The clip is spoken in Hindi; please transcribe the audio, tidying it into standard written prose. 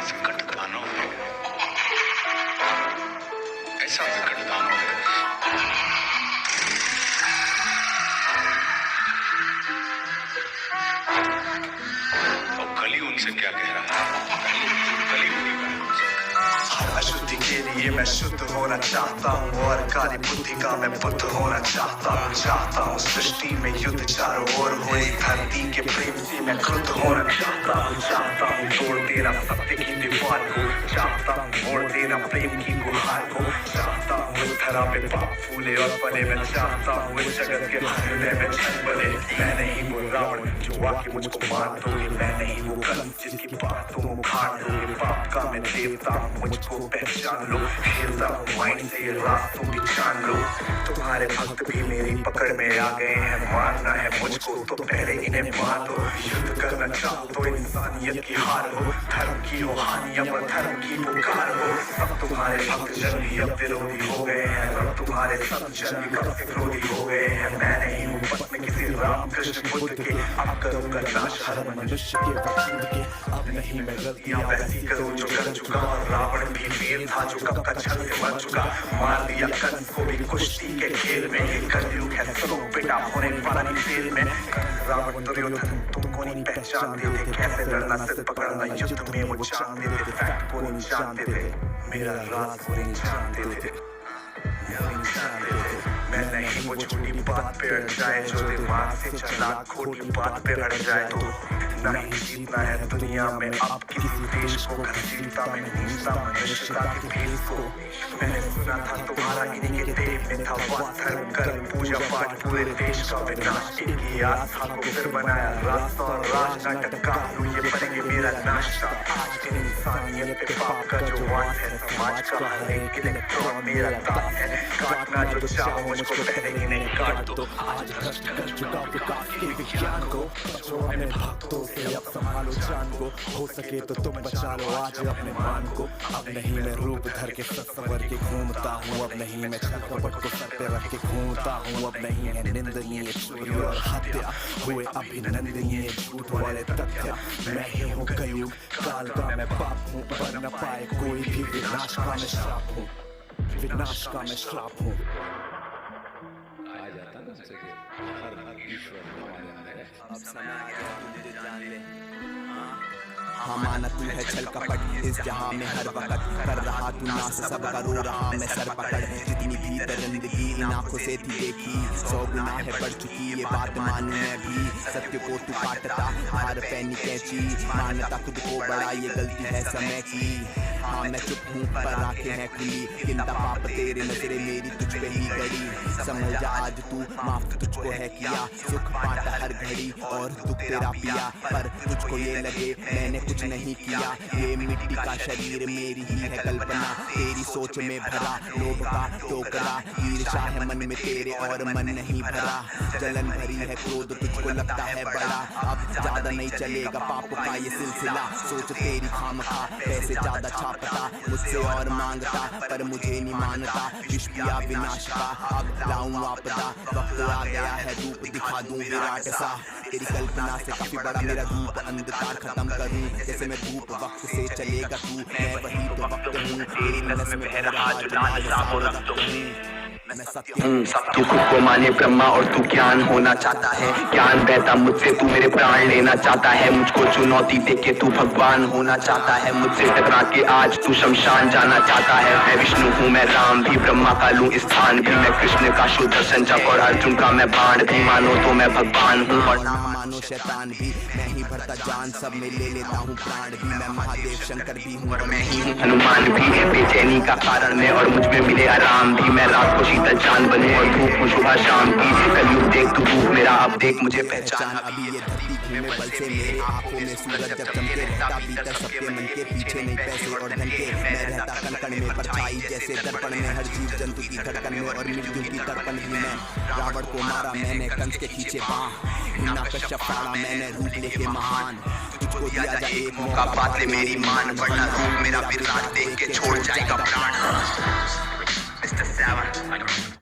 संकट दानव है, ऐसा विकट दानव है। और कली उनसे क्या कह रहा है, कली हुई है उनसे। अशुद्धि के लिए मैं शुद्ध होना चाहता हूँ और काली बुद्धि का मैं बुद्ध होना चाहता हूँ सृष्टि में युद्ध चारों ओर हो, इस धरती के प्रेम से मैं क्रुद्ध होना चाहता हूँ तोड़ देना सत्य की दीवार को, चाहता हूँ मोड़ देना प्रेम की गुहार को, चाहता हूँ इस धरा पे पाप फूले और पले, मैं चाहता हूँ इस जगत के हृदय में छन बने। मैं नहीं वो रावण जो आके मुझको मार दोगे, मैं नहीं वो कल जिसकी बातों को उखाड़ दोगे। पाप का मैं देवता हूँ, मुझको पहचान लो, खेलता हूँ माइंड से ये रास्तों की जान लो। तुम्हारे भक्त भी मेरी पकड़ में आ गए हैं, मारना है मुझको तो पहले इन्हें मार दो। युद्ध करना चाहो तो इंसानियत की हार हो, धर्म की हो हानि अब धर्म की पुकार हो। अब तुम्हारे भक्त जन भी अब विरोधी हो गए हैं, अब तुम्हारे सब जन भी कब से विरोधी हो गए हैं। मैं नहीं हूँ पत्नी किसी राम कृष्ण बुद्ध के, अब करूँगा नाश हर मनुष्य के वजूद के। अब नहीं मैं गलतियाँ वैसी करूँ जो कर चुका, और रावण भी वीर था जो कब का छल से मर चुका। मार दिया कंस को भी कुश्ती के खेल में, ये कलयुग है सरो पिटा होने वाला नहीं फेल में। रावण दुर्योधन तुमको नहीं पहचानते थे, कैसे लड़ना सिर पकड़ना युद्ध में वो जानते थे। फैक्ट को नहीं जानते थे, मेरा राज को नहीं जानते थे, नहीं जानते थे। मैं नहीं वो छोटी बात पे अड़ जाए जो दिमाग से चला खोटी बात पे अड़ जाए तो। नहीं जीतना है दुनिया में अब किसी देश को, घसीटता मैं घूमता मनुष्यता के भेष को। मैंने सुना था तुम्हारा इन्हीं के देव में था वास, धर्म कर्म पूजा पाठ पूरे देश का विनाश। इनकी आस्था को फिर बनाया रास्ता और राजनाटक का ये बनेंगे मेरा नाश्ता। आज दिन इंसानियत पे पाप का जो वास है, समाज का हर एक इलेक्ट्रॉन मेरा दास है। काटना जो चाहो मुझको पहले इन्हें काट दो। आज भ्रष्ट कर चुका विकास के विज्ञान को, बचो अपने भक्तों से अब संभालो जान को। हो सके तो तुम बचा लो आज अपने मान को। अब नहीं मैं रूप धर के सत्सवर के घूमता हूँ, अब नहीं मैं छल कपट को सर पे रख के घूमता हूँ। अब नहीं है निंदनीय चोरी और हत्या, हुए अभिनंदनीय झूठ वाले तथ्य। मैं ही हूँ कलयुग काल का मैं पाप हूँ, पर न पाए कोई भी विनाश का मैं श्राप हूँ, विनाश का मैं श्राप हूँ। आ जाता ना सके हर ईश्वर है। अब समय आ गया तुझे जान ले। हाँ माना तू है छल कपट इस जहां में हर वक्त कर रहा तू नाश सबका रो रहा मैं सर पकड़। जितनी भी दरिंदगी इन आंखों से थी देखी, 100 गुना है बढ़ चुकी ये बात मानूं मैं भी। सत्य को तू काटता हार पैनी कैची, मानता खुद को बड़ा ये गलती है समय की। हाँ मैं चुप हूँ पर आंखें हैं खुली, गिनता पाप तेरे नजरे मेरी तुझ पे ही गड़ी। समझ जा आज तू माफ तुझको है किया, सुख बांटा हर घड़ी और दुख तेरा पिया। पर तुझको ये लगे मैंने कुछ नहीं किया, ये मिट्टी का शरीर मेरी ही है कल्पना। तेरी सोच में भरा लोभ का टोकरा, ईर्ष्या है मन में तेरे और मन नहीं भरा। जलन भरी है क्रोध तुझको लगता है बड़ा, अब ज्यादा नहीं चलेगा पाप का ये सिलसिला। सोच तेरी खामखा पैसे ज्यादा छापता, मुझसे और मांगता पर मुझे नहीं मानता। विष पिया विनाश का अब लाऊं आपदा, वक्त आ गया है रूप दिखा दूं विराट सा। तेरी कल्पना से काफी बड़ा मेरा रूप, अंधकार खत्म करूं जैसे मैं धूप। वक्त से चलेगा तू मैं वही तो वक्त हूँ, तेरी नस में बह रहा जो लाल साबो रक्त हूँ। तू खुद को माने ब्रह्मा और तू ज्ञान होना चाहता है, ज्ञान बहता मुझसे तू मेरे प्राण लेना चाहता है। मुझको चुनौती दे के तू भगवान होना चाहता है, मुझसे टकरा के आज तू शमशान जाना चाहता है। मैं विष्णु हूँ मैं राम भी, ब्रह्मा का लूं स्थान भी। मैं कृष्ण का सुदर्शन चक्र और अर्जुन का मैं बाण भी। मानो तो मैं भगवान हूँ और ना मानो शैतान भी। मैं ही भरता जान सब में ले लेता हूँ प्राण भी। मैं महादेव शंकर भी हूँ और मैं ही हूँ हनुमान भी। बेचैनी का कारण मैं और मुझ में मिले आराम भी। मैं रात को शीतल चांद बनूं और धूप को सुबह शाम की। कलयुग देख तू रूप मेरा अब देख मुझे पहचान। अभी ये धरती घूमे बल से मेरे आंखों में सूरज जब चमके रहता भीतर सबके मन के पीछे नहीं पैसे और धन के। मैं रहता कण कण में परछाई जैसे दर्पण में, हर जीव जंतु की धड़कन में और मृत्यु की तड़पन भी। मैं रावण को मारा मैंने कंस के खींचे बाँह, हिना कश्यप फाड़ा मैंने रूप लेके महान। तुझको दिया जाए एक मौका बात ले मेरी मान, वरना रूप मेरा विराट देख के छोड़ जाएगा प्राण। Mr. Seven.